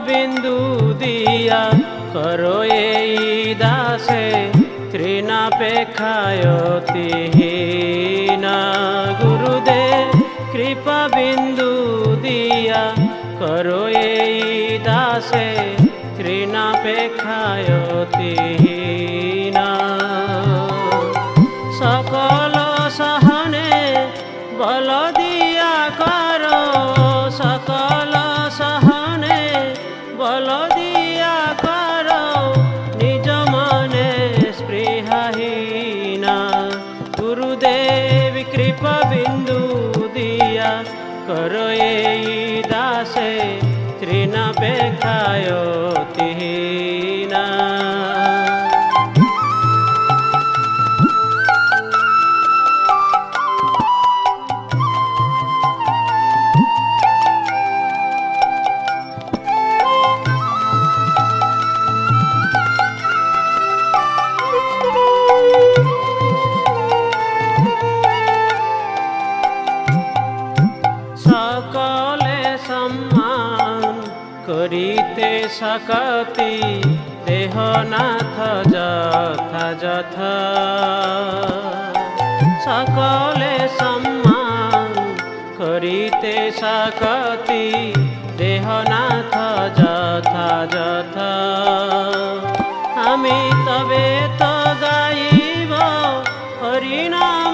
বিন্দু দিয়া করো এই দাসে তৃণাপেক্ষায়তিহীনা। গুরুদেব কৃপা বিন্দু দিয়া করো এই দাসে তৃণাপেক্ষায়তিহীনা। সকল সহনে বল দিয়া করো, সকল সহনে বল দিয়া করো নিজ মনে স্পৃহাহীনা। গুরুদেব কৃপা বিন্দু দিয়া করো এই দাসে তৃণাপেক্ষায়তিহীনা। সকলে সম্মান করিতে সকতি দেহনাথ যথা যথা। সকলে সম্মান করিতে সকতি দেহনাথ যথা যথা। আমি তবে তো গাইব হরিনাম